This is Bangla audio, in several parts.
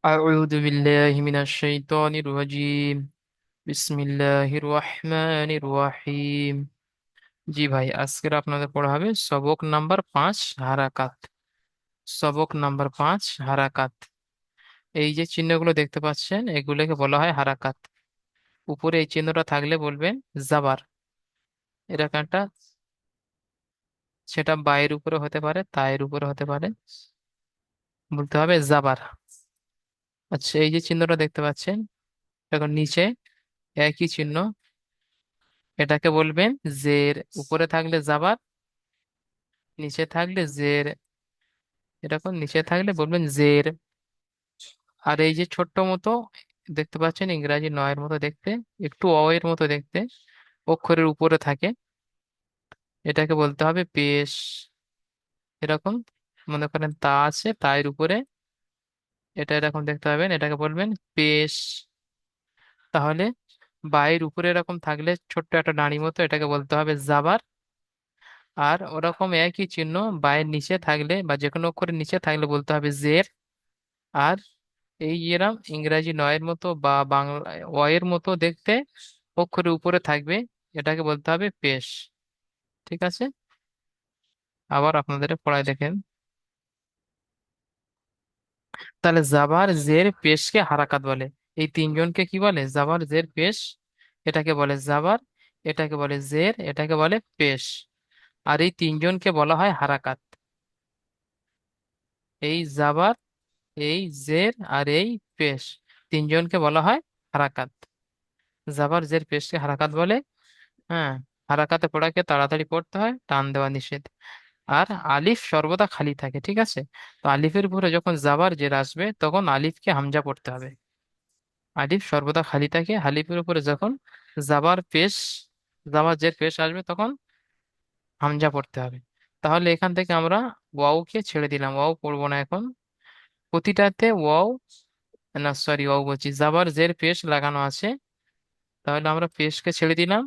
أعوذ بالله من الشيطان الرجيم بسم الله الرحمن الرحيم। জি ভাই, আজকের আপনাদের পড়া হবে সবক নাম্বার 5 হারাকাত। সবক নাম্বার 5 হারাকাত। এই যে চিহ্নগুলো দেখতে পাচ্ছেন এগুলোকে বলা হয় হারাকাত। উপরে এই চিহ্নটা থাকলে বলবেন জাবার। এরকম একটা, সেটা বায়ের উপরে হতে পারে, তায়ের উপরে হতে পারে, বলতে হবে জাবার। আচ্ছা, এই যে চিহ্নটা দেখতে পাচ্ছেন এখন নিচে একই চিহ্ন, এটাকে বলবেন জের। উপরে থাকলে জাবার, নিচে থাকলে জের। এরকম নিচে থাকলে বলবেন জের। আর এই যে ছোট্ট মতো দেখতে পাচ্ছেন ইংরাজি নয়ের মতো দেখতে, একটু অ এর মতো দেখতে, অক্ষরের উপরে থাকে, এটাকে বলতে হবে পেশ। এরকম মনে করেন তা আছে, তা এর উপরে এটা এরকম দেখতে পাবেন, এটাকে বলবেন পেশ। তাহলে বায়ের উপরে এরকম থাকলে ছোট্ট একটা ডাঁড়ি মতো, এটাকে বলতে হবে জাবার। আর ওরকম একই চিহ্ন বায়ের নিচে থাকলে বা যে কোনো অক্ষরের নিচে থাকলে বলতে হবে জের। আর এই এরম ইংরাজি নয়ের মতো বা বাংলা অ এর মতো দেখতে অক্ষরের উপরে থাকবে, এটাকে বলতে হবে পেশ। ঠিক আছে, আবার আপনাদের পড়ায় দেখেন। তাহলে জাবার জের পেশকে হারাকাত বলে। এই তিনজনকে কি বলে? জাবার জের পেশ। এটাকে বলে জাবার, এটাকে বলে জের, এটাকে বলে পেশ। আর এই তিনজনকে বলা হয় হারাকাত। এই জাবার, এই জের আর এই পেশ, তিনজনকে বলা হয় হারাকাত। জাবার জের পেশকে হারাকাত বলে। হ্যাঁ, হারাকাতে পড়াকে তাড়াতাড়ি পড়তে হয়, টান দেওয়া নিষেধ। আর আলিফ সর্বদা খালি থাকে, ঠিক আছে? তো আলিফের উপরে যখন জাবার জের আসবে তখন আলিফকে হামজা পড়তে হবে। আলিফ সর্বদা খালি থাকে, আলিফের উপরে যখন জাবার পেশ, জাবার জের পেশ আসবে তখন হামজা পড়তে হবে। তাহলে এখান থেকে আমরা ওয়াওকে ছেড়ে দিলাম, ওয়াও পড়বো না এখন। প্রতিটাতে ওয়াও, না সরি, ওয়াও বলছি, জাবার জের পেশ লাগানো আছে। তাহলে আমরা পেশকে ছেড়ে দিলাম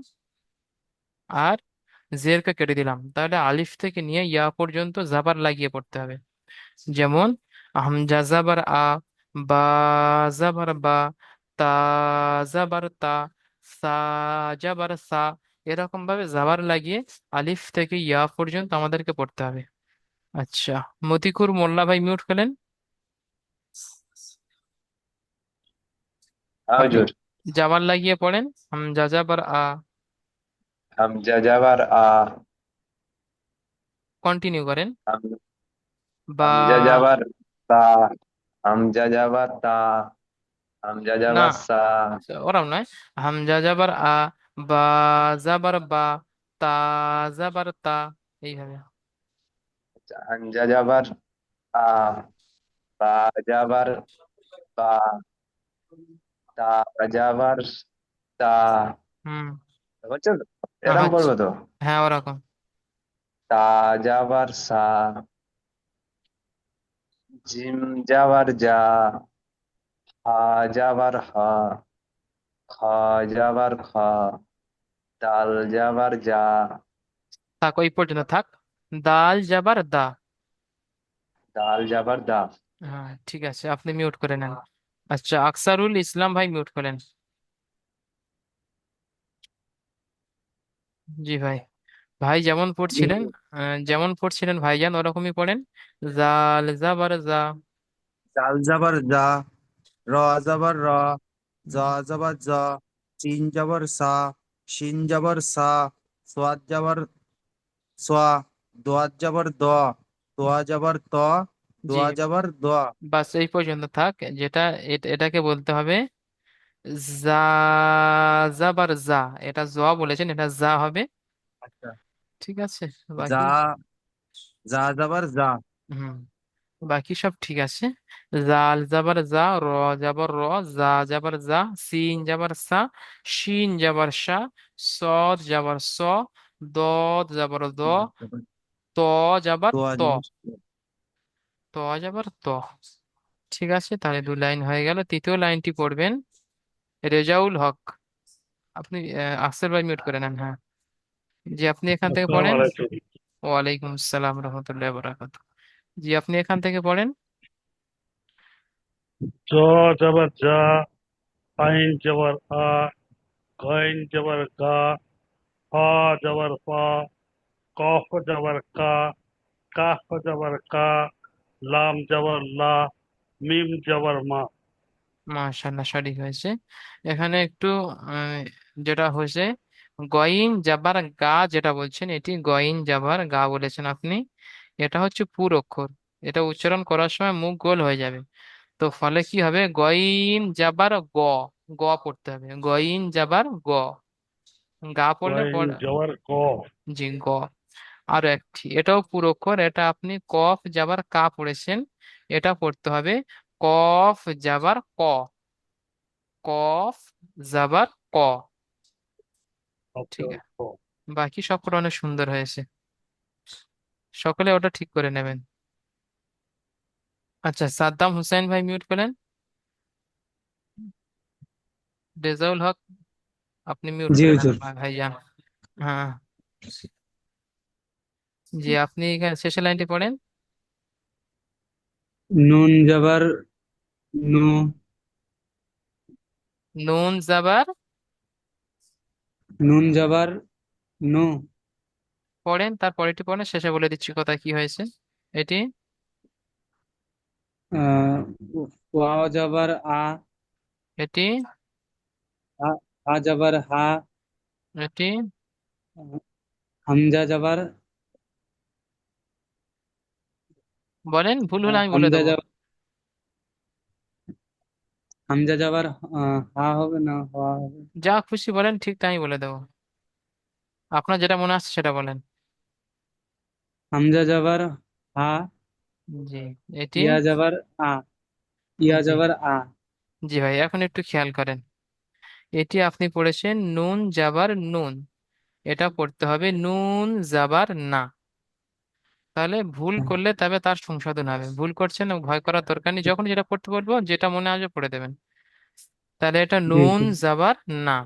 আর জেরকে কেটে দিলাম। তাহলে আলিফ থেকে নিয়ে ইয়া পর্যন্ত জাবার লাগিয়ে পড়তে হবে। যেমন হামজা জাবার আ, বা জাবার বা, তা জাবার তা, সা জাবার সা। এরকম ভাবে জাবার লাগিয়ে আলিফ থেকে ইয়া পর্যন্ত আমাদেরকে পড়তে হবে। আচ্ছা, মতিকুর মোল্লা ভাই মিউট করেন। হ্যাঁ আপনি হুজুর। জাবার লাগিয়ে পড়েন। হামজা জাবার আ, হামজা যাবার আ। কন্টিনিউ করেন। হাম- বা, হামজা যাবার তা। হামজা যাবার তা। হামজা না, যাবার সা। ওরাও নয়। হামজা জাবার আ, বা জাবার বা, তা জাবার তা, এইভাবে। হামজা যাবার আ। বা যাবার বা। তা যাবার তা। হুম। বুঝছো তো? এরম আচ্ছা, পড়বো তো। হ্যাঁ ওরকম। তা যাবার সা। জিম যাবার যা। হা যাবার হা। খা যাবার খা। দাল যাবার যা। থাক, ওই পর্যন্ত থাক। দাল জাবার দা। দাল যাবার দা। হ্যাঁ ঠিক আছে, আপনি মিউট করে নেন। আচ্ছা, আকসারুল ইসলাম ভাই মিউট করেন। জি ভাই। ভাই যেমন পড়ছিলেন, যেমন পড়ছিলেন ভাইজান ওরকমই পড়েন। জাল জাবার জা। জাল জাবার জা, র জাবার র, জ জাবার জ, চিন জাবার সা, শিন জাবার সা, সোয়াদ জাবার সোয়া, দোয়াত জাবার দ, তোয়া জাবার ত, জি, দোয়া জাবার দ। বাস এই পর্যন্ত থাক। যেটা এটাকে বলতে হবে জা জাবার জা। এটা জ বলেছেন, এটা যা হবে। আচ্ছা। ঠিক আছে, যা, বাকি যা জাবার যা। হুম, বাকি সব ঠিক আছে। জাল জাবার জা, র জাবার র, জা জাবার জা, সিন জাবার সা, শিন জাবার সা, সদ জাবার স, দদ জাবার দ, ত জাবার তোয়া ত, জাবার ত। ত জাবার ত। ঠিক আছে, তাহলে দু লাইন হয়ে গেল। তৃতীয় লাইনটি পড়বেন রেজাউল হক। আপনি আফসার ভাই মিউট করে নেন, হ্যাঁ। জি, আপনি এখান থেকে আসসালামু পড়েন। আলাইকুম। ওয়ালাইকুম আসসালাম রহমতুল্লাহ বরাকাত। জি, আপনি এখান থেকে পড়েন। জ জবর জা, আইন জবর আ, গইন জবর গা, ফা জবর ফা, কফ জবর কা, কাফ জবর কা, লাম জবর লা, মিম জবর মা। মাশাআল্লাহ, সঠিক হয়েছে। এখানে একটু যেটা হয়েছে, গয়িন জাবার গা যেটা বলছেন, এটি গয়িন জাবার গা বলেছেন আপনি। এটা হচ্ছে পুর অক্ষর। এটা উচ্চারণ করার সময় মুখ গোল হয়ে যাবে। তো ফলে কি হবে, গয়িন জাবার গ, গ পড়তে হবে, গয়িন জাবার গ। গা পড়লে গইন পড়, জবর গ। জি গ। আরো একটি, এটাও পুরো অক্ষর, এটা আপনি কফ জাবার কা পড়েছেন, এটা পড়তে হবে কফ জাবার ক, কফ জাবার ক। ঠিক আছে, বাকি সবকটা অনেক সুন্দর হয়েছে। সকলে ওটা ঠিক করে নেবেন। আচ্ছা, সাদ্দাম হুসাইন ভাই মিউট করেন। রেজাউল হক, আপনি মিউট জি করে নেন হুজুর। ভাইজান। হ্যাঁ, জি, আপনি এখানে শেষের লাইনটি পড়েন। নুন জবর নু, নুন জাবার, নুন জবর নু, পড়েন, তার পরেরটি পড়েন, শেষে বলে দিচ্ছি কথা কি হয়েছে। এটি, আহ, ওয়াও জবর আ, এটি, আ আ জবর হা, এটি, হামজা জবর, বলেন, ভুল হলে আমি বলে হামজা দেবো। জবর, হামজা জবর হা হবে না হওয়া হবে। যা খুশি বলেন, ঠিক তাই বলে দেবো। আপনার যেটা মনে আসছে সেটা বলেন। হামজা জবর হা, জি, এটি, ইয়া জবর আ, ইয়া জি, জবর আ। জি ভাই, এখন একটু খেয়াল করেন। এটি আপনি পড়েছেন নুন জাবার নুন, এটা পড়তে হবে নুন জাবার না। তাহলে ভুল করলে তবে তার সংশোধন হবে। ভুল করছেন, ভয় করার দরকার নেই, যখন যেটা পড়তে বলবো যেটা মনে আসবে পড়ে দেবেন। তাহলে এটা জি নুন জি। জাবার না।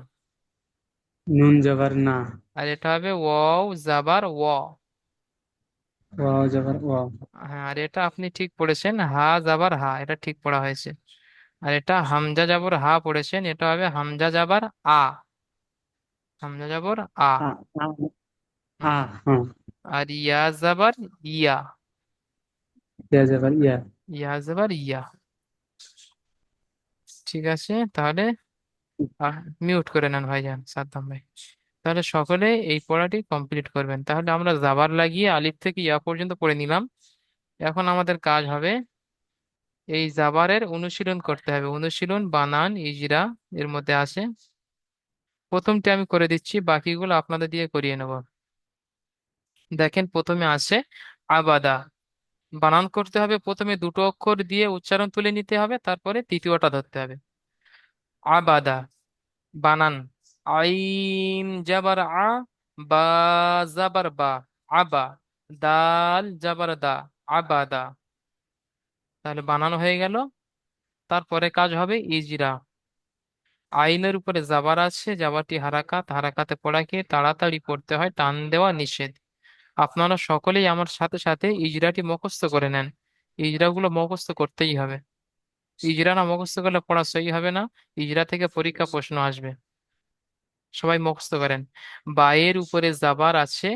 নুন জবর না, আর এটা হবে ওয়াও জাবার ও। ওয়াও জবর ওয়াও। হ্যাঁ, আর এটা আপনি ঠিক পড়েছেন হা জাবার হা, এটা ঠিক পড়া হয়েছে। আর এটা হামজা জাবর হা পড়েছেন, এটা হবে হামজা জাবার আ, হামজা জাবর আ। আ আ আ, হুম। হ্যাঁ। আর ইয়া জাবার ইয়া, ইয়া জবর ইয়া। ইয়া জাবার ইয়া। ঠিক আছে, তাহলে মিউট করে নেন ভাইজান, সাদ্দাম ভাই। তাহলে সকলে এই পড়াটি কমপ্লিট করবেন। তাহলে আমরা জাবার লাগিয়ে আলিফ থেকে ইয়া পর্যন্ত পড়ে নিলাম। এখন আমাদের কাজ হবে এই জাবারের অনুশীলন করতে হবে। অনুশীলন, বানান, ইজরা এর মধ্যে আছে। প্রথমটি আমি করে দিচ্ছি, বাকিগুলো আপনাদের দিয়ে করিয়ে নেব। দেখেন, প্রথমে আছে আবাদা। বানান করতে হবে, প্রথমে দুটো অক্ষর দিয়ে উচ্চারণ তুলে নিতে হবে, তারপরে তৃতীয়টা ধরতে হবে। আবাদা, বানান আইন জাবার আ, বা জাবার বা, আবা, দাল জাবার দা, আবাদা। তাহলে বানানো হয়ে গেল। তারপরে কাজ হবে ইজরা। আইনের উপরে জাবার আছে, জাবারটি হারাকাত, হারাকাতে পড়াকে তাড়াতাড়ি পড়তে হয়, টান দেওয়া নিষেধ। আপনারা সকলেই আমার সাথে সাথে ইজরাটি মুখস্থ করে নেন। ইজরাগুলো মুখস্থ করতেই হবে। ইজরা না মুখস্থ করলে পড়া সই হবে না। ইজরা থেকে পরীক্ষা প্রশ্ন আসবে। সবাই মুখস্থ করেন। বায়ের উপরে জাবার আছে,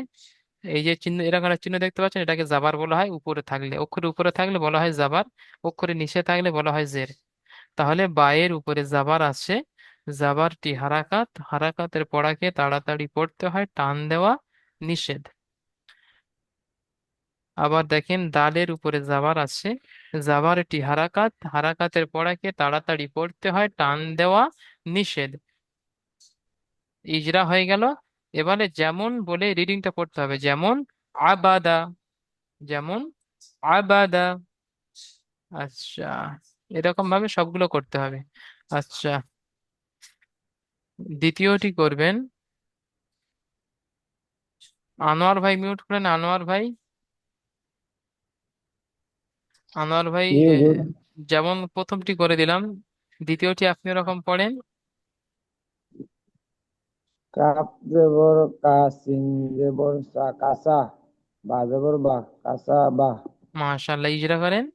এই যে চিহ্ন, এরকম একটা চিহ্ন দেখতে পাচ্ছেন, এটাকে জাবার বলা হয়। উপরে থাকলে, অক্ষরের উপরে থাকলে বলা হয় জাবার, অক্ষরের নিচে থাকলে বলা হয় জের। তাহলে বায়ের উপরে জাবার আছে, জাবারটি হারাকাত, হারাকাতের পড়াকে তাড়াতাড়ি পড়তে হয়, টান দেওয়া নিষেধ। আবার দেখেন, দালের উপরে জাবার আছে, জাবারটি হারাকাত, হারাকাতের পড়াকে তাড়াতাড়ি পড়তে হয়, টান দেওয়া নিষেধ। ইজরা হয়ে গেল। এবারে যেমন বলে রিডিংটা পড়তে হবে, যেমন আবাদা, যেমন আবাদা। আচ্ছা, এরকম ভাবে সবগুলো করতে হবে। আচ্ছা, দ্বিতীয়টি করবেন। আনোয়ার ভাই মিউট করেন, আনোয়ার ভাই। আনোয়ার ভাই, জি হুজুর। যেমন প্রথমটি করে দিলাম, দ্বিতীয়টি আপনি ওরকম পড়েন। কাপ জবর কা, সিন জবর সা, কাসা, বা জবর বা, কাসা বা। মাশাআল্লাহ, ইজরা করেন।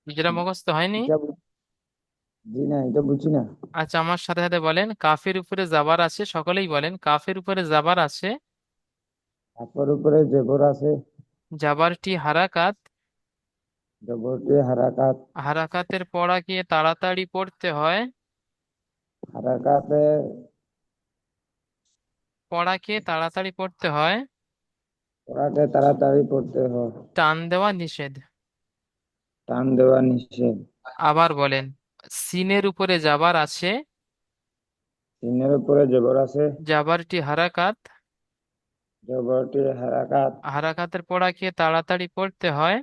ইজরা মুখস্থ হয়নি? এটা জি না, এটা বুঝি না। আচ্ছা, আমার সাথে সাথে বলেন, কাফের উপরে জাবার আছে, সকলেই বলেন, কাফের উপরে জাবার আছে। তারপর উপরে জবর আছে, জাবারটি হারাকাত। জবরটি হারাকাত। হারাকাতের পড়াকে তাড়াতাড়ি পড়তে হয়। হারাকাতে পড়াকে তাড়াতাড়ি পড়তে হয়। পড়াকে তাড়াতাড়ি পড়তে হয়। টান দেওয়া নিষেধ। টান দেওয়া নিষেধ। আবার বলেন, সিনের উপরে জাবার আছে। সিনের উপরে জবর আছে, জাবারটি হারাকাত। জবরটি হারাকাত। হারাকাতের পড়াকে তাড়াতাড়ি পড়তে হয়।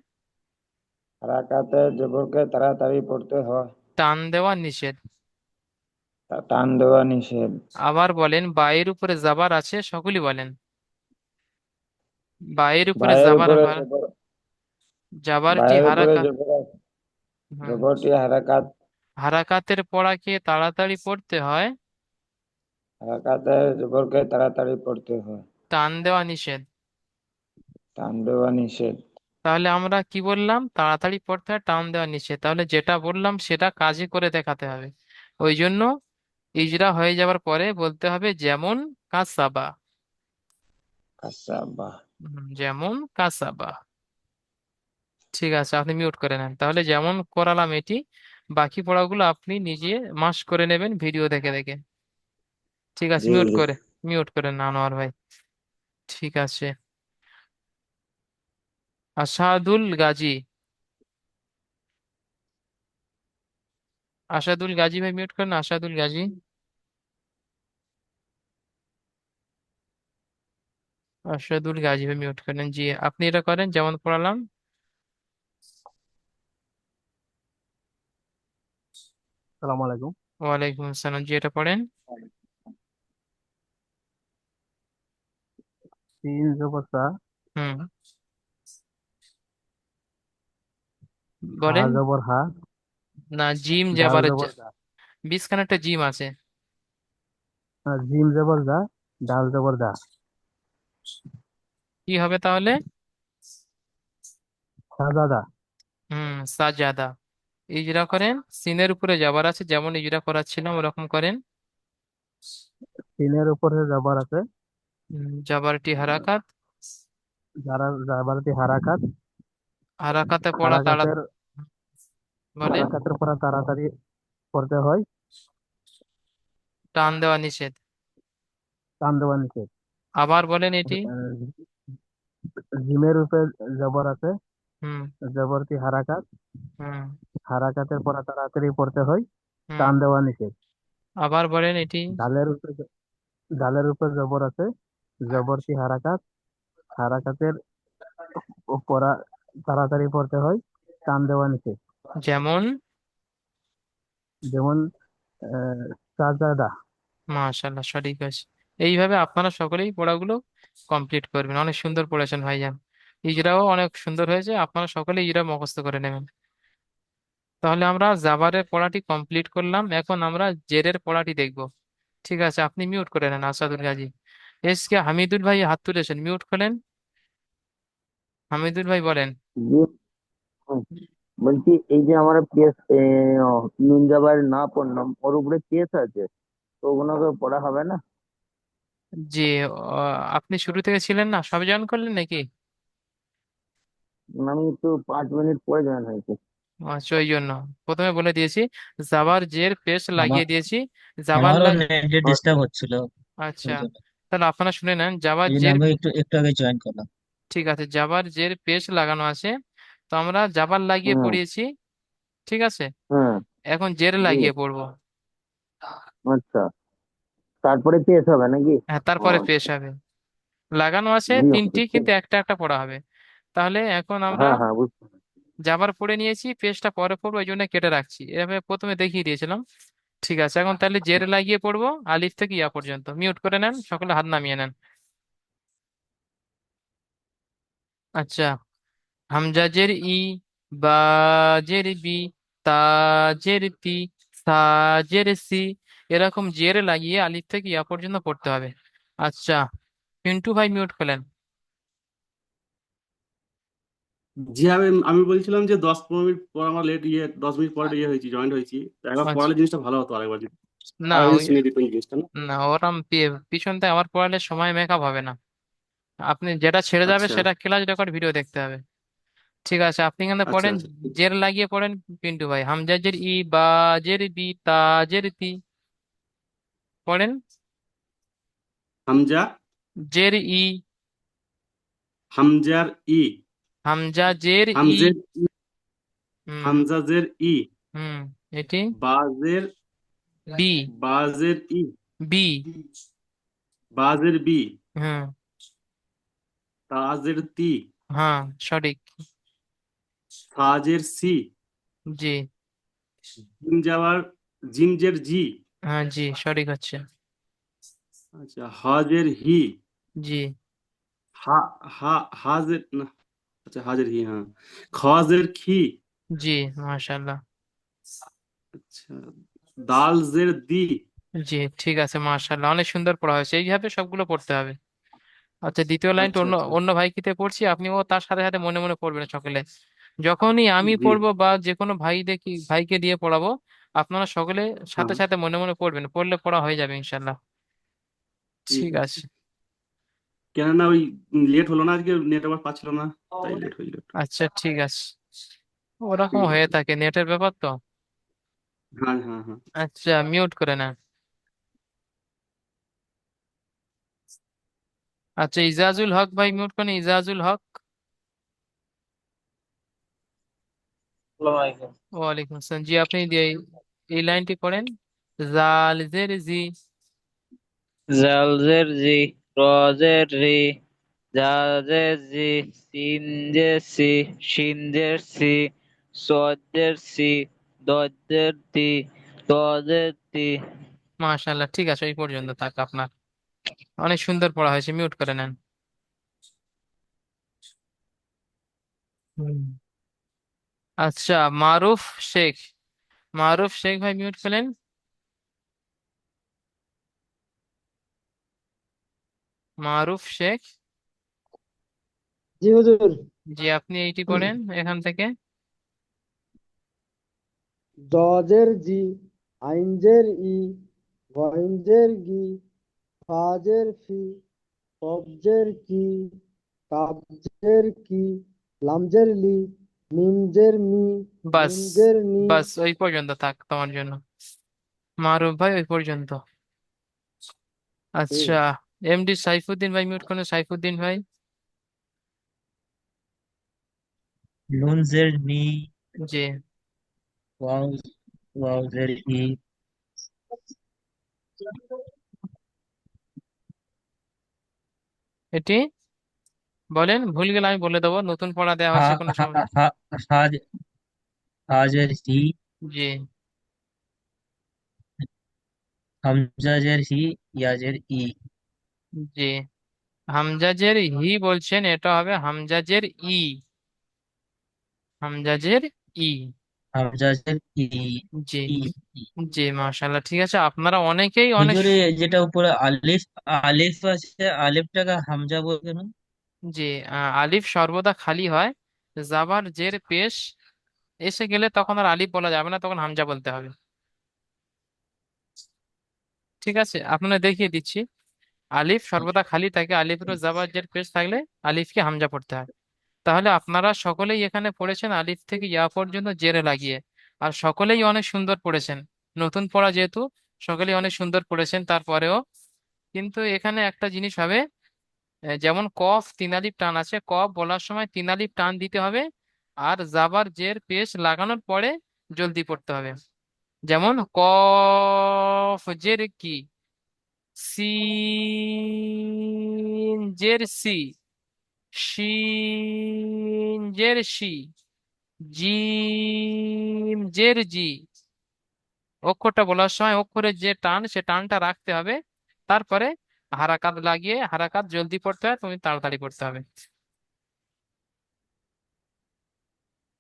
হারাকাতে জবরকে তাড়াতাড়ি পড়তে হয়। টান দেওয়া নিষেধ। টান দেওয়া নিষেধ। আবার বলেন, বায়ের উপরে জাবার আছে, সকলেই বলেন। বায়ের উপরে বায়ের জাবার উপরে হয়। জবর, জাবারটি বায়ের উপরে হারাকাত। জবর আছে, হুম। জবরটি হারাকাত। হারাকাতের পড়াকে তাড়াতাড়ি পড়তে হয়। হারাকাতে জবরকে তাড়াতাড়ি পড়তে হয়। টান দেওয়া নিষেধ। টান দেওয়া নিষেধ। তাহলে আমরা কি বললাম? তাড়াতাড়ি পড়তে হয়, টান দেওয়া নিষেধ। তাহলে যেটা বললাম সেটা কাজে করে দেখাতে হবে। ওই জন্য ইজরা হয়ে যাওয়ার পরে বলতে হবে যেমন কাসাবা। আচ্ছা, বাহ। যেমন কাসাবা। ঠিক আছে, আপনি মিউট করে নেন। তাহলে যেমন করালাম এটি, বাকি পড়াগুলো আপনি নিজে মাস করে নেবেন ভিডিও দেখে দেখে। ঠিক আছে, জি মিউট জি। করে, মিউট করে না আনোয়ার ভাই। ঠিক আছে। আসাদুল গাজী। আসাদুল গাজী ভাই মিউট করেন, আসাদুল গাজী। আসাদুল গাজী ভাই মিউট করেন। জি, আপনি এটা করেন যেমন পড়ালাম। সালাম আলাইকুম। ওয়ালাইকুম আসসালাম, জি এটা পড়েন। তিন জবর সা, হুম, হা বলেন। জবর হা, না, জিম ডাল যাবার জবর দা। বিছখানে একটা জিম আছে। জিম জবর দা, ডাল জবর দা। কি হবে তাহলে? সাজাদা। সাজাদা। ইজরা করেন। সিনের উপরে যাবার আছে, যেমন ইজরা করাচ্ছিলাম ওরকম করেন। সিনের উপরে জবর আছে, জাবারটি হারাকাত। যারা জাবারটি হারাকাত। হারাকাতে পড়া তাড়া হারাকাতের বলেন। হারাকাতের পরে তাড়াতাড়ি পড়তে হয়। টান দেওয়া নিষেধ। টান দেওয়া নিষেধ। আবার বলেন এটি। জিমের উপরে জবর আছে, হুম। জবরটি হারাকাত। হুম। হারাকাতের পরে তাড়াতাড়ি পড়তে হয়। হুম। টান দেওয়া নিষেধ। আবার বলেন এটি। ডালের উপর জবর আছে, জবরটি হারাকাত। হারাকাতের পড়া তাড়াতাড়ি পড়তে হয়। টান দেওয়া নিষেধ। যেমন। যেমন আহ, সাজাদা। মাশাল্লাহ, সঠিক আছে। এইভাবে আপনারা সকলেই পড়াগুলো কমপ্লিট করবেন। অনেক সুন্দর পড়েছেন ভাইজান। ইজরাও অনেক সুন্দর হয়েছে, আপনারা সকলে ইজরা মুখস্থ করে নেবেন। তাহলে আমরা জাবারের পড়াটি কমপ্লিট করলাম, এখন আমরা জেরের পড়াটি দেখব। ঠিক আছে, আপনি মিউট করে নেন আসাদুল গাজী। এসকে হামিদুল ভাই হাত তুলেছেন, মিউট করেন। হামিদুল ভাই বলেন। জি। হুম। বলছি এই যে আমরা কেস নুন জাবার না পড়লাম, ওর উপরে কেস আছে, তো ওগুলোকে পড়া হবে না? জি। আপনি শুরু থেকে ছিলেন না, সব জয়েন করলেন নাকি? আমি একটু 5 মিনিট পরে জয়েন হয়েছে। আচ্ছা, ওই জন্য প্রথমে বলে দিয়েছি, জাবার জের পেশ আমার লাগিয়ে দিয়েছি। জাবার আমারও লাগ নেটে আচ্ছা। ডিস্টার্ব হচ্ছিল আচ্ছা, ওই জন্য। তাহলে আপনারা শুনে নেন, জাবার এই জন্য জের। আমি একটু আগে জয়েন করলাম। ঠিক আছে, জাবার জের পেশ লাগানো আছে, তো আমরা জাবার লাগিয়ে হুম। পড়িয়েছি। ঠিক আছে, হুম। এখন জের জি। লাগিয়ে পড়বো। আচ্ছা, তারপরে পেস হবে নাকি? হ্যাঁ, ও তারপরে পেশ আচ্ছা। হবে। লাগানো আছে জি, তিনটি, বুঝতে কিন্তু একটা একটা পড়া হবে। তাহলে এখন আমরা হ্যাঁ হ্যাঁ বুঝতে যাবার পড়ে নিয়েছি, পেজটা পরে পড়বো, এই জন্য কেটে রাখছি, এভাবে প্রথমে দেখিয়ে দিয়েছিলাম। ঠিক আছে, এখন তাহলে জের লাগিয়ে পড়বো আলিফ থেকে ইয়া পর্যন্ত। মিউট করে নেন, সকলে হাত নামিয়ে নেন। আচ্ছা। হামজা জের ই, বা জের বি, তা জের তি, সা জের সি, এরকম জের লাগিয়ে আলিফ থেকে ইয়া পর্যন্ত পড়তে হবে। আচ্ছা, পিন্টু ভাই মিউট করলেন। জি আমি বলছিলাম যে 10-15 মিনিট পর আমার লেট 10 মিনিট পরে হয়েছি, জয়েন্ট হয়েছি। তো একবার আচ্ছা। পড়ালে জিনিসটা ভালো হতো, আরেকবার যদি না আরেকবার যদি ওই, শুনিয়ে দিতেন জিনিসটা না। না ওরম পিছন থেকে আমার পড়ালে সময় মেকআপ হবে না। আপনি যেটা ছেড়ে যাবে আচ্ছা সেটা ক্লাস রেকর্ড ভিডিও দেখতে হবে। ঠিক আছে, আপনি এখানে আচ্ছা পড়েন, আচ্ছা। জের লাগিয়ে পড়েন। পিন্টু ভাই, হামজাজের ই, বা জের বি, তা জের তি, পড়েন। হামজা, জের ই, হামজার ই, হামজা জের ই। হামজের ই, হুম। হামজাজের ই, হুম। এটি বাজের, বি। বাজের ই, বি। বাজের বি, হুম। তাজের তি, হ্যাঁ, সঠিক। সাজের সি, জি। জিম যাওয়ার, জিমজের জি, হ্যাঁ, জি সঠিক হচ্ছে। আচ্ছা হজের হি, জি। হা হা হাজের না, আচ্ছা হাজের হি, হ্যাঁ খজের খি, জি, মাশাল্লাহ। আচ্ছা দালজের দি, জি, ঠিক আছে, মাশাল্লাহ, অনেক সুন্দর পড়া হয়েছে, এইভাবে সবগুলো পড়তে হবে। আচ্ছা, দ্বিতীয় লাইনটা আচ্ছা অন্য আচ্ছা। অন্য ভাইকে পড়ছি, আপনিও তার সাথে সাথে মনে মনে পড়বেন সকলে। যখনই আমি জি পড়বো বা যে কোনো ভাইকে দিয়ে পড়াবো, আপনারা সকলে সাথে হ্যাঁ সাথে মনে মনে পড়বেন, পড়লে পড়া হয়ে যাবে ইনশাল্লাহ। ঠিক ঠিক আছে। আছে। কেননা ওই লেট হলো না আজকে, নেট আবার পাচ্ছিল না, তাই লেট হয়ে গেল। আচ্ছা, ঠিক আছে, ঠিক ওরকম আছে হয়ে ঠিক থাকে, নেটের ব্যাপার তো। আছে। হ্যাঁ হ্যাঁ হ্যাঁ। আচ্ছা, মিউট করে নেন। আচ্ছা, ইজাজুল হক ভাই মিউট করেন, ইজাজুল হক। ওয়ালাইকুম আসসালাম। জি, আপনি এই লাইনটি পড়েন। জাল জের জি। জালজের জি, রজের রি, জাজের জি, সিনজের সি, শিনজের সি, সজের সি, দজের তি, তজের তি। মাশাল্লাহ, ঠিক আছে, এই পর্যন্ত থাক আপনার। অনেক সুন্দর পড়া হয়েছে, মিউট করে নেন। হুম। আচ্ছা, মারুফ শেখ। মারুফ শেখ ভাই মিউট করলেন। মারুফ শেখ। জি হুজুর। জি, আপনি এইটি পড়েন এখান থেকে। জজের জি, আইনজের ই, গইনজের গি, ফাজের ফি, কবজের কি, কাবজের কি, লামজের লি, মিমজের মি, বাস, নুনজের নি। বাস ওই পর্যন্ত থাক তোমার জন্য। মারুফ ভাই ওই পর্যন্ত। ঠিক আচ্ছা, আছে। এমডি সাইফুদ্দিন ভাই মিউট করেন, সাইফুদ্দিন ভাই। নুনজের নি, জি। ওয়াও, ওয়াওজের ই, এটি বলেন, ভুল গেলে আমি বলে দেবো, নতুন পড়া দেওয়া হা হচ্ছে, কোনো হা সময়। হা হাজ, হাজের হি, জি। হামজাজের হি, ইয়াজের ই, জি, হামজাজের হি বলছেন, এটা হবে হামজাজের ই। হামজাজের ই। হামজাজের ই, জি। ই, ই। জি, মাশাল্লাহ, ঠিক আছে, আপনারা অনেকেই অনেক হুজুরে যেটা উপরে আলিফ, আলিফ আছে, আলিফটাকে হামজা বলবে না? জি, আলিফ সর্বদা খালি হয়, জাবার জের পেশ এসে গেলে তখন আর আলিফ বলা যাবে না, তখন হামজা বলতে হবে। ঠিক আছে, আপনারা দেখিয়ে দিচ্ছি। আলিফ সর্বদা খালি থাকে, আলিফের জাবার জের পেশ থাকলে আলিফকে হামজা পড়তে হয়। তাহলে আপনারা সকলেই এখানে পড়েছেন আলিফ থেকে ইয়া পর্যন্ত জেরে লাগিয়ে, আর সকলেই অনেক সুন্দর পড়েছেন। নতুন পড়া যেহেতু, সকলেই অনেক সুন্দর পড়েছেন, তারপরেও কিন্তু এখানে একটা জিনিস হবে, যেমন কফ তিন আলিফ টান আছে, কফ বলার সময় তিন আলিফ টান দিতে হবে, আর জাবার জের পেশ লাগানোর পরে জলদি পড়তে হবে। যেমন কফ জের কি, সিন জের সি, শিন জের শি, জিম জের জি। অক্ষরটা বলার সময় অক্ষরের যে টান, সে টানটা রাখতে হবে, তারপরে হারাকাত লাগিয়ে, হারাকাত জলদি পড়তে হয়, তুমি তাড়াতাড়ি পড়তে হবে।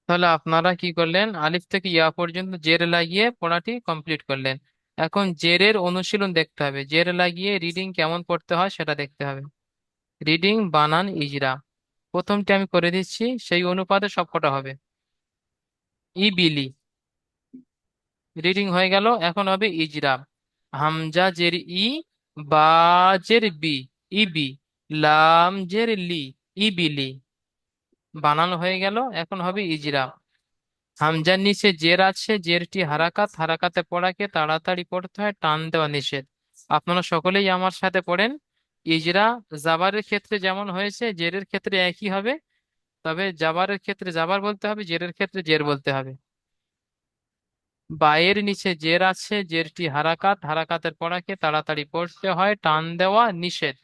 তাহলে আপনারা কি করলেন, আলিফ থেকে ইয়া পর্যন্ত জের লাগিয়ে পড়াটি কমপ্লিট করলেন। এখন জেরের অনুশীলন দেখতে হবে, জের লাগিয়ে রিডিং কেমন পড়তে হয় সেটা দেখতে হবে। রিডিং, বানান, ইজরা। প্রথমটি আমি করে দিচ্ছি, সেই অনুপাতে সবকটা হবে। ইবিলি, রিডিং হয়ে গেল। এখন হবে ইজরা। হামজা জের ই, বা জের বি, ইবি, লাম জের লি, ইবিলি, বানানো হয়ে গেল। এখন হবে ইজরা। হামজার নিচে জের আছে, জেরটি হারাকাত, হারাকাতে পড়াকে তাড়াতাড়ি পড়তে হয়, টান দেওয়া নিষেধ। আপনারা সকলেই আমার সাথে পড়েন। ইজরা জাবারের ক্ষেত্রে যেমন হয়েছে, জেরের ক্ষেত্রে একই হবে, তবে জাবারের ক্ষেত্রে জাবার বলতে হবে, জেরের ক্ষেত্রে জের বলতে হবে। বায়ের নিচে জের আছে, জেরটি হারাকাত, হারাকাতের পড়াকে তাড়াতাড়ি পড়তে হয়, টান দেওয়া নিষেধ।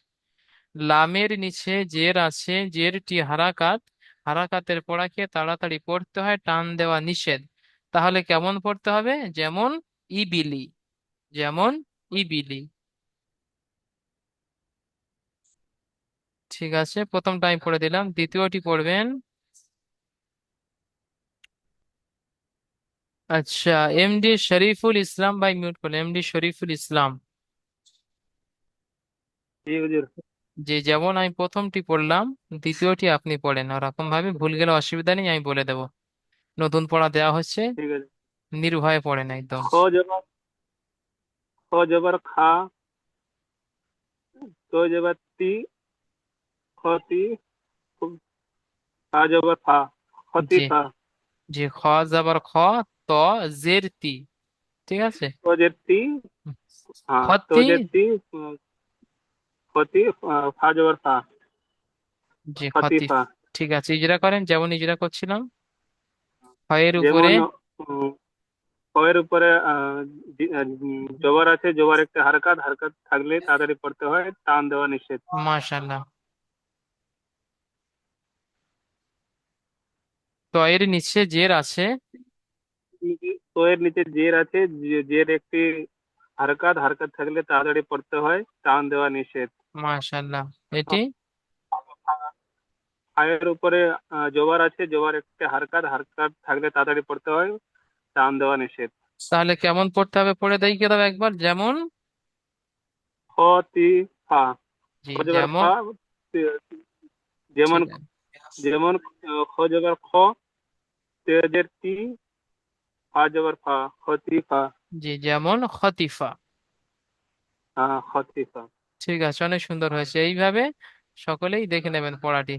লামের নিচে জের আছে, জেরটি হারাকাত, হারাকাতের পড়াকে তাড়াতাড়ি পড়তে হয়, টান দেওয়া নিষেধ। তাহলে কেমন পড়তে হবে? যেমন ইবিলি, যেমন ইবিলি। ঠিক আছে, প্রথমটা আমি পড়ে দিলাম, দ্বিতীয়টি পড়বেন। আচ্ছা, এমডি শরীফুল ইসলাম ভাই মিউট করলেন, এমডি শরীফুল ইসলাম। জি হুজুর। যে যেমন আমি প্রথমটি পড়লাম, দ্বিতীয়টি আপনি পড়েন, ওরকম ভাবে ভুল গেলে অসুবিধা নেই, আমি বলে দেবো। নতুন পড়া দেওয়া হচ্ছে, ঠিক আছে। নির্ভয়ে পড়েন একদম। খ জবর খ জবর খা, তো জবর তি, খতি, ফা জবর ফা, খতি জি, ফা। জি, খ যাবার খ, ত জের তি, ঠিক আছে। তো জের তি, হ্যাঁ তো খতি, জের তি, খতি, ফা জবর ফা, জি খতি খতি। ফা। ঠিক আছে, ইজরা করেন যেমন ইজরা করছিলাম। খয়ের উপরে, যেমন খ এর উপরে জবর আছে, জবর একটা হারকাত, হারকাত থাকলে তাড়াতাড়ি পড়তে হয়, টান দেওয়া নিষেধ। মাশাল্লাহ। তো এর নিচে জের আছে, তো এর নিচে জের আছে, জের একটি হারকাত, হারকাত থাকলে তাড়াতাড়ি পড়তে হয়, টান দেওয়া নিষেধ। মাশাল্লাহ। এটি, আয়ের উপরে জবর আছে, জবর একটা হারকাত, হারকাত থাকলে তাড়াতাড়ি পড়তে হয়, টান দেওয়া নিষেধ। তাহলে কেমন পড়তে হবে পড়ে দেখিয়ে দাও একবার, যেমন। খ তি ফা, জি, খ জবর যেমন। ফা, তে- যেমন ঠিক আছে, যেমন খ জবর খ, তে জের তি, ফা জবর ফা, খতি ফা। জি, যেমন খতিফা। হ্যাঁ খতি ফা। ঠিক আছে, অনেক সুন্দর হয়েছে। এইভাবে সকলেই দেখে নেবেন পড়াটি।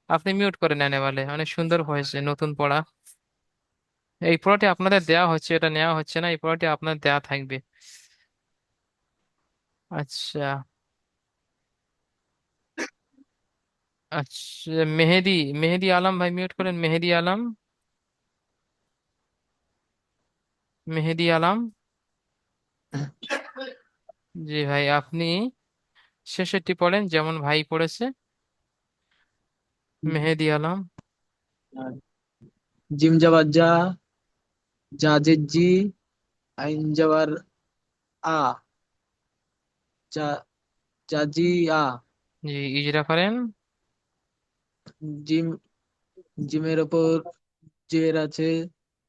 আপনি মিউট করে নেন এবারে, অনেক সুন্দর হয়েছে নতুন পড়া। এই পড়াটি আপনাদের দেয়া হচ্ছে, এটা নেওয়া হচ্ছে না, এই পড়াটি আপনার দেয়া থাকবে। আচ্ছা। আচ্ছা, মেহেদি, মেহেদি আলম ভাই মিউট করেন, মেহেদি আলম, মেহেদি আলম। জি ভাই, আপনি শেষেরটি পড়েন যেমন ভাই পড়েছে, মেহেদি আলম। জিম যাবার যা, জাজের জি, আইন যাবার আ, যা, জাজি আ। জি, ইজরা করেন। জিম, জিমের ওপর জের আছে,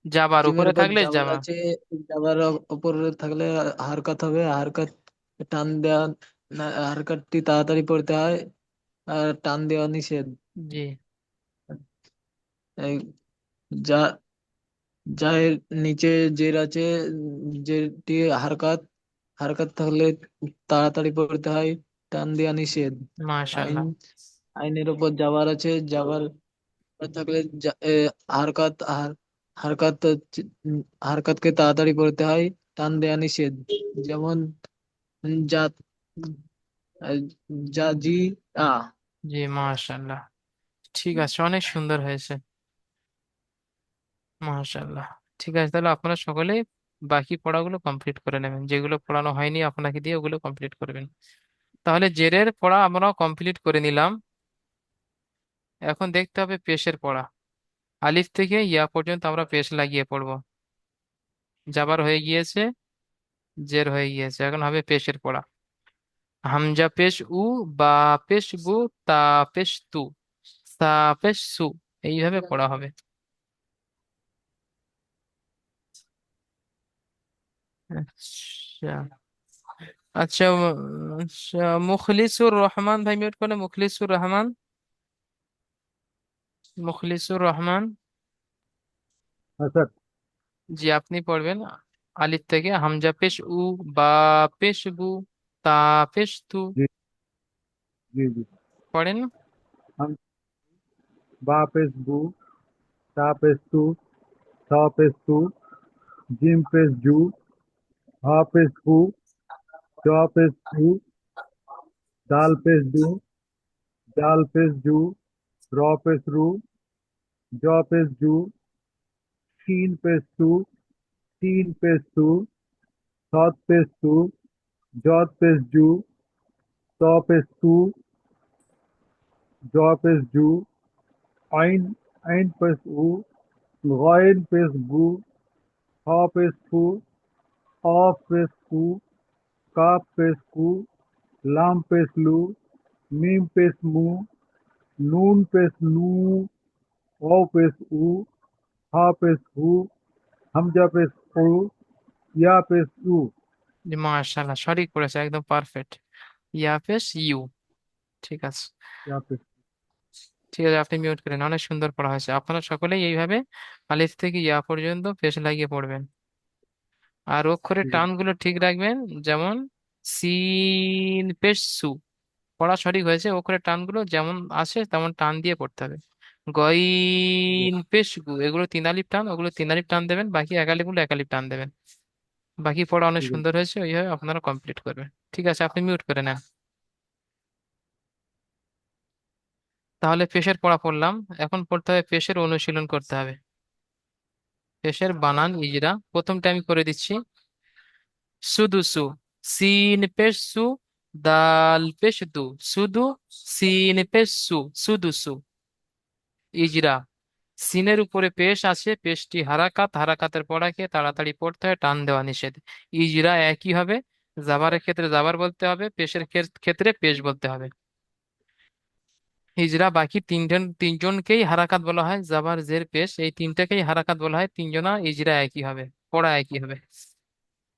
যাবার জিমের উপরে উপর থাকলে জাবার যাবা। আছে, জাবার ওপর থাকলে হারকাত হবে, হারকাত টান দেওয়া, হারকাতটি তাড়াতাড়ি পড়তে হয়, আর টান দেওয়া নিষেধ। জি, এই যা, যার নিচে জের আছে, জেরটি হারকাত, হারকাত থাকলে তাড়াতাড়ি পড়তে হয়, টান দেওয়া নিষেধ। আইন, মাশাল্লাহ। আইনের উপর জাবার আছে, জাবার থাকলে হারকাত, হারকাত, হারকাতকে তাড়াতাড়ি পড়তে হয়, টান দেওয়া নিষেধ। যেমন যা, যা জি আ। জি, মাশাল্লাহ। ঠিক আছে, অনেক সুন্দর হয়েছে। মাশাল্লাহ। ঠিক আছে, তাহলে আপনারা সকলে বাকি পড়াগুলো কমপ্লিট করে নেবেন, যেগুলো পড়ানো হয়নি আপনাকে দিয়ে ওগুলো কমপ্লিট করবেন। তাহলে জেরের পড়া আমরাও কমপ্লিট করে নিলাম। এখন দেখতে হবে পেশের পড়া। আলিফ থেকে ইয়া পর্যন্ত আমরা পেশ লাগিয়ে পড়বো। জাবার হয়ে গিয়েছে, জের হয়ে গিয়েছে, এখন হবে পেশের পড়া। হামজা পেশ উ, বা পেশ বু, তা পেশ তু, সা পেশ সু, এইভাবে পড়া হবে। আচ্ছা। আচ্ছা, আচ্ছা, মুখলিসুর রহমান ভাই মিউট করে, মুখলিসুর রহমান। মুখলিসুর রহমান। হ্যাঁ স্যার। জি, আপনি পড়বেন আলিফ থেকে হামজা পেশ উ, বা পেশ বু, তা পেশ তু। জি জি জি। পড়েন। हम बा पेश बू, ता पेश तू, थ पेश तू, जिम पेश जू, ह पेश हू, च पेश हू, दाल पेश दू, जाल पेश जू, र पेश रू, ज पेश जू, शीन पेश तू, तीन पेश तू, थ पेश तू, ज पेश जू, त पेश तू, ज पेश जू, आइन आइन पेश ऊ, गॉइन पेश गू, ह पेश फू, अ पेश कू, काफ पेश कू, लाम पेश लू, मीम पेश मू, नून पेश नू, ओ पेश ऊ, हा पेश हू, हमजा पेश ऊ, या पेश ऊ। জি, মাশাআল্লাহ, সঠিক পড়েছে, একদম পারফেক্ট। ইয়া পেশ ইউ। ঠিক আছে। या पेश। ঠিক আছে, আপনি মিউট করেন। অনেক সুন্দর পড়া হয়েছে। আপনারা সকলেই এইভাবে আলিফ থেকে ইয়া পর্যন্ত পেশ লাগিয়ে পড়বেন। আর অক্ষরের ठीक है। টানগুলো ঠিক রাখবেন। যেমন সিন পেশ সু, পড়া সঠিক হয়েছে। অক্ষরের টানগুলো যেমন আসে তেমন টান দিয়ে পড়তে হবে। ठीक है। গইন পেশ গু, এগুলো তিন আলিফ টান, ওগুলো তিন আলিফ টান দেবেন। বাকি এক আলিফগুলো এক আলিফ টান দেবেন। বাকি পড়া অনেক ठीक है। সুন্দর হয়েছে, ওইভাবে আপনারা কমপ্লিট করবেন। ঠিক আছে, আপনি মিউট করে নেন। তাহলে পেশের পড়া পড়লাম। এখন পড়তে হবে পেশের অনুশীলন করতে হবে। পেশের বানান ইজরা প্রথমটা আমি করে দিচ্ছি। সুদুসু, সিন পেশ সু, দাল পেশ দু, সুদু, সিন পেশ সু, সুদুসু। ইজরা, সিনের উপরে পেশ আছে, পেশটি হারাকাত, হারাকাতের পড়াকে তাড়াতাড়ি পড়তে হয়, টান দেওয়া নিষেধ। ইজরা একই হবে। জাবারের ক্ষেত্রে জাবার বলতে হবে, পেশের ক্ষেত্রে পেশ বলতে হবে। হিজরা বাকি তিনজনকেই হারাকাত বলা হয়, জাবার জের পেশ এই তিনটাকেই হারাকাত বলা হয়। তিনজনা ইজরা একই হবে, পড়া একই হবে।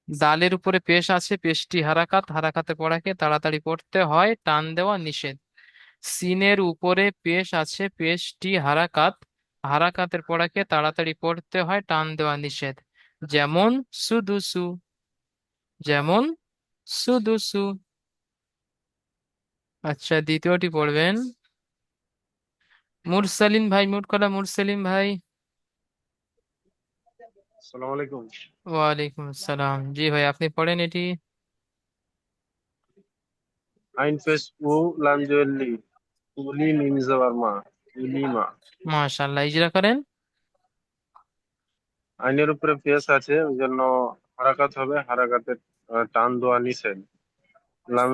দালের উপরে পেশ আছে, পেশটি হারাকাত, হারাকাতে পড়াকে তাড়াতাড়ি পড়তে হয়, টান দেওয়া নিষেধ। সিনের উপরে পেশ আছে, পেশটি হারাকাত, হারাকাতের পড়াকে তাড়াতাড়ি পড়তে হয়, টান দেওয়া নিষেধ। যেমন সুদুসু, যেমন সুদুসু। আচ্ছা, দ্বিতীয়টি পড়বেন। মুরসালিন ভাই, মুট করা মুরসালিন ভাই। আসসালামু আলাইকুম। ওয়ালাইকুম আসসালাম। জি ভাই, আপনি পড়েন এটি। আইন পেশ উ, লাম জবর লি, উলি মিম জবর মা, উলিমা। মাশাআল্লাহ, ইজরা করেন। আইনের উপরে পেশ আছে ওই জন্য হারাকাত হবে, হারাকাতের টান দেওয়া নিষেধ। লাম,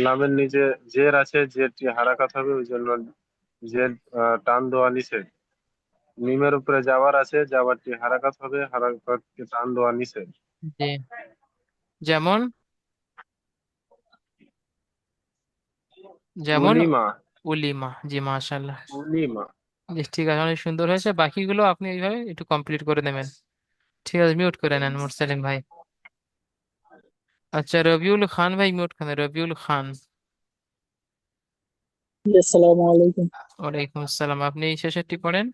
লামের নিচে জের আছে, জেরটি হারাকাত হবে ওই জন্য জের টান দেওয়া নিষেধ। মিমের উপরে জাবার আছে, জাবারটি হারাকাত হবে, হারাকাতকে টান দেওয়া নিষেধ। জি, যেমন, যেমন উলিমা, উলিমা। জি, মাশাআল্লাহ। উলিমা। জি, ঠিক আছে, অনেক সুন্দর হয়েছে। বাকিগুলো আপনি এইভাবে একটু কমপ্লিট করে নেবেন। ঠিক আছে, মিউট করে নেন মুরসালিম ভাই। আচ্ছা, রবিউল খান ভাই, মিউট খান, রবিউল খান। আসসালামু আলাইকুম। ওয়ালাইকুম আসসালাম, আপনি এই শেষেরটি পড়েন।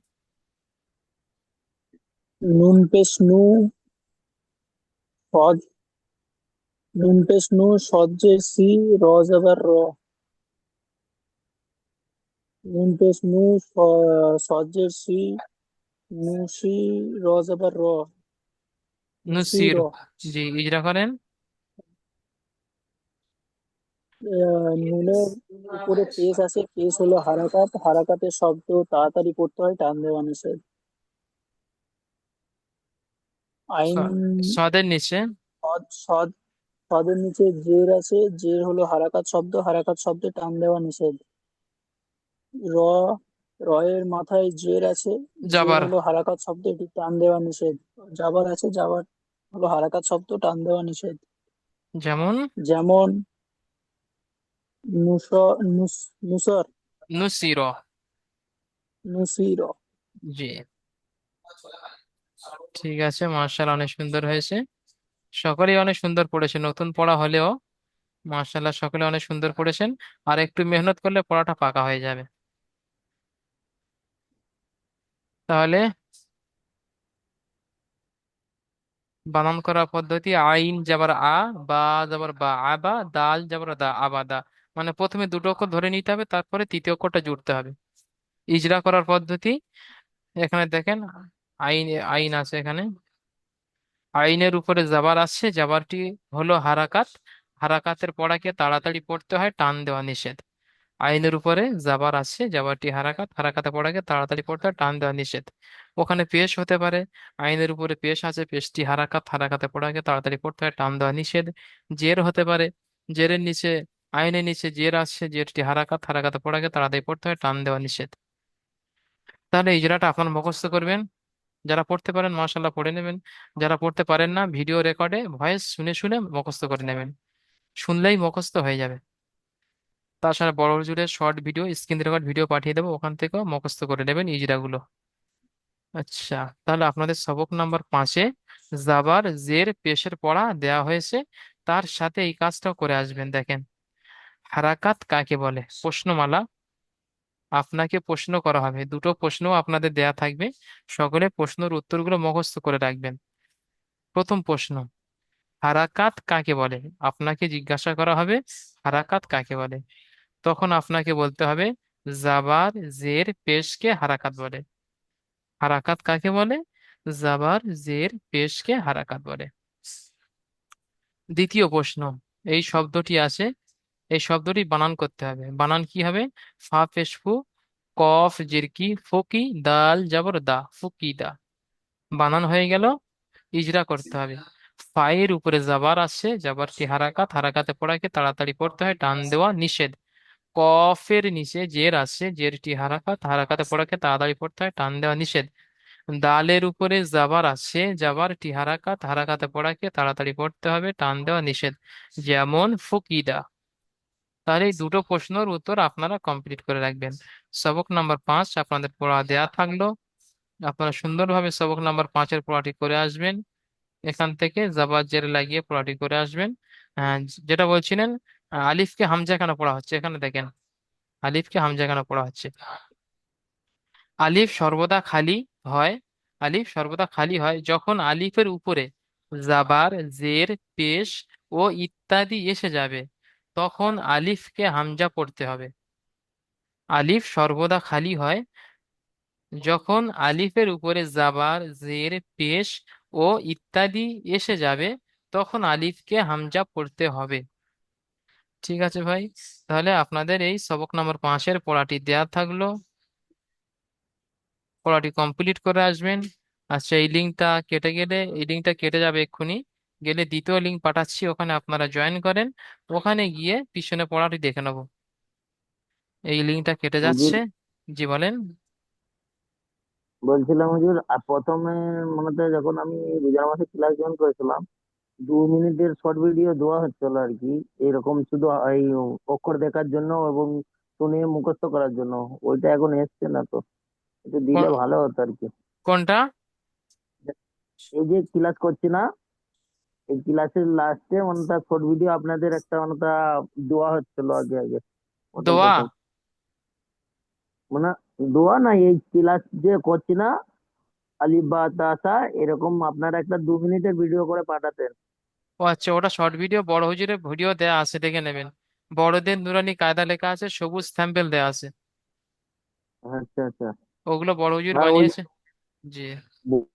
নুন পেশ নু, সদ, নুন পেশ নু, সজ্জে সি, র জবর র, নুন পেশ নু, সজ্জে সি, নুসি, র জবর র, নুসি র। নুসির। জি, ইজরা করেন। নুনের উপরে পেশ আছে, পেশ হলো হারাকাত, হারাকাতের শব্দ তাড়াতাড়ি পড়তে হয়, টান দেওয়া নিষেধ। আইন, সদের নিচে। সদ, সদ, সদের নিচে জের আছে, জের হলো হারাকাত শব্দ, হারাকাত শব্দে টান দেওয়া নিষেধ। র, রয়ের মাথায় জের আছে, জের জাবার। হলো হারাকাত শব্দ, এটি টান দেওয়া নিষেধ। জাবার আছে, জাবার হলো হারাকাত শব্দ, টান দেওয়া নিষেধ। যেমন যেমন নুস, নুসর, নুসির। নুসির। জি, ঠিক আছে, মার্শাল্লাহ, অনেক সুন্দর হয়েছে। সকলেই অনেক সুন্দর পড়েছে, নতুন পড়া হলেও মার্শাল্লাহ সকলে অনেক সুন্দর পড়েছেন। আর একটু মেহনত করলে পড়াটা পাকা হয়ে যাবে। তাহলে বানান করা পদ্ধতি: আইন যাবার আ, বা যাবার বা, আবা, দাল যাবার দা, আবাদা। মানে প্রথমে দুটো অক্ষর ধরে নিতে হবে, তারপরে তৃতীয় অক্ষরটা জুড়তে হবে। ইজরা করার পদ্ধতি: এখানে দেখেন, আইন, আইন আছে এখানে। আইনের উপরে জাবার আসছে, জাবারটি হলো হারাকাত। হারাকাতের পড়াকে তাড়াতাড়ি পড়তে হয়, টান দেওয়া নিষেধ। আইনের উপরে জাবার আছে, জাবারটি হারাকাত, হারাকাতে পড়াকে তাড়াতাড়ি পড়তে হয়, টান দেওয়া নিষেধ। ওখানে পেশ হতে পারে, আইনের উপরে পেশ আছে, পেশটি হারাকাত, হারাকাতে পড়াকে তাড়াতাড়ি পড়তে হয়, টান দেওয়া নিষেধ। জের হতে পারে, জেরের নিচে, আইনের নিচে জের আসছে, জেরটি হারাকাত, হারাকাতে পড়াকে তাড়াতাড়ি পড়তে হয়, টান দেওয়া নিষেধ। তাহলে এই ইজরাটা আপনার মুখস্থ করবেন। যারা পড়তে পারেন মাশাল্লাহ পড়ে নেবেন। যারা পড়তে পারেন না, ভিডিও রেকর্ডে ভয়েস শুনে শুনে মুখস্থ করে নেবেন। শুনলেই মুখস্থ হয়ে যাবে। তাছাড়া বড় হুজুরের short video, screen record video পাঠিয়ে দেবো, ওখান থেকেও মুখস্থ করে নেবেন ইজরাগুলো। আচ্ছা, তাহলে আপনাদের সবক নাম্বার 5-এ জাবার জের পেশের পড়া দেয়া হয়েছে। তার সাথে এই কাজটাও করে আসবেন। দেখেন, হারাকাত কাকে বলে, প্রশ্নমালা। আপনাকে প্রশ্ন করা হবে, দুটো প্রশ্ন আপনাদের দেয়া থাকবে। সকলে প্রশ্নের উত্তরগুলো মুখস্থ করে রাখবেন। প্রথম প্রশ্ন: হারাকাত কাকে বলে? আপনাকে জিজ্ঞাসা করা হবে, হারাকাত কাকে বলে? তখন আপনাকে বলতে হবে, জাবার জের পেশকে হারাকাত বলে। হারাকাত কাকে বলে? জাবার জের পেশকে হারাকাত বলে। দ্বিতীয় প্রশ্ন: এই শব্দটি আছে, এই শব্দটি বানান করতে হবে। বানান কি হবে? ফা পেশ ফু, কফ জিরকি ফকি, দাল জবর দা, ফুকিদা। বানান হয়ে গেল। ইজরা করতে হবে। ফায়ের উপরে জাবার আসছে, জাবারটি হারাকাত, হারাকাতে পড়াকে তাড়াতাড়ি পড়তে হয়, টান দেওয়া নিষেধ। কফের নিচে জের আসছে, জেরটি হারাকাত, হারাকাতে পড়াকে তাড়াতাড়ি পড়তে হয়, টান দেওয়া নিষেধ। দালের উপরে জাবার আসছে, জাবারটি হারাকাত, হারাকাতে পড়াকে তাড়াতাড়ি পড়তে হবে, টান দেওয়া নিষেধ। যেমন ফকিদা। তাহলে এই দুটো প্রশ্নের উত্তর আপনারা কমপ্লিট করে রাখবেন। সবক নাম্বার 5 আপনাদের পড়া দেয়া থাকলো। আপনারা সুন্দরভাবে সবক নাম্বার 5-এর পড়াটি করে আসবেন। এখান থেকে জাবার জের লাগিয়ে পড়াটি করে আসবেন। যেটা বলছিলেন, আলিফকে হামজা কেন পড়া হচ্ছে, এখানে দেখেন, আলিফকে হামজা কেন পড়া হচ্ছে। আলিফ সর্বদা খালি হয়, আলিফ সর্বদা খালি হয় যখন আলিফের উপরে জাবার জের পেশ ও ইত্যাদি এসে যাবে, তখন আলিফকে হামজা পড়তে হবে। আলিফ সর্বদা খালি হয় যখন আলিফের উপরে জাবার জের পেশ ও ইত্যাদি এসে যাবে, তখন আলিফকে হামজা পড়তে হবে। ঠিক আছে ভাই, তাহলে আপনাদের এই সবক নাম্বার 5-এর পড়াটি দেয়া থাকলো। পড়াটি কমপ্লিট করে আসবেন। আচ্ছা, এই লিঙ্কটা কেটে গেলে, এই লিঙ্কটা কেটে যাবে এক্ষুনি, গেলে দ্বিতীয় লিঙ্ক পাঠাচ্ছি, ওখানে আপনারা জয়েন করেন। ওখানে গিয়ে পিছনে পড়াটি দেখে নেবো। এই লিঙ্কটা কেটে হুজুর, যাচ্ছে। জি বলেন। বলছিলাম হুজুর, প্রথমে মনে হয় যখন আমি রোজার মাসে ক্লাস জয়েন করেছিলাম, 2 মিনিটের শর্ট ভিডিও দেওয়া হচ্ছিল আর কি, এরকম শুধু এই অক্ষর দেখার জন্য এবং শুনে মুখস্থ করার জন্য। ওইটা এখন এসছে না তো, এটা দিলে কো- ভালো হতো আর কি। কোনটা? এই যে ক্লাস করছি না, এই ক্লাসের লাস্টে মানে তার শর্ট ভিডিও আপনাদের একটা মানে তা দেওয়া হচ্ছিল আগে আগে, প্রথম দোয়া? প্রথম। মানে দোয়া না, এই ক্লাস যে করছি না, আলিফ বা তা সা, এরকম আপনারা একটা 2 মিনিটের ভিডিও করে পাঠাতেন। ও আচ্ছা, ওটা শর্ট ভিডিও, বড় হুজুরের ভিডিও দেয়া আছে, দেখে নেবেন। বড়দের নুরানি কায়দা লেখা আছে, সবুজ স্যাম্পেল দেয়া আছে। আচ্ছা আচ্ছা। ওগুলো বড় হুজুর আর ওই বানিয়েছে। জি।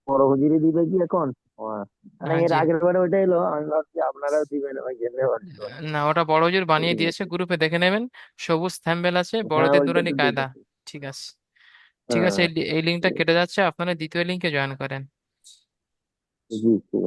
বড় হুজুরি দিবে কি এখন? ও, মানে হ্যাঁ এর জি। আগের বারে ওইটা এলো, আমি ভাবছি আপনারাও দিবেন, ওই জন্য ভাবছিলাম। না, ওটা বড় হুজুর বানিয়ে বুঝে দিয়েছে, গেছি। গ্রুপে দেখে নেবেন। সবুজ থ্যাম্বেল আছে, হ্যাঁ, বড়দের ওইটা নুরানি তো কায়দা। দেখেছি। ঠিক আছে। ঠিক আছে, হ্যাঁ। এই লিঙ্কটা কেটে যাচ্ছে, আপনারা দ্বিতীয় লিঙ্কে জয়েন করেন। জি জি।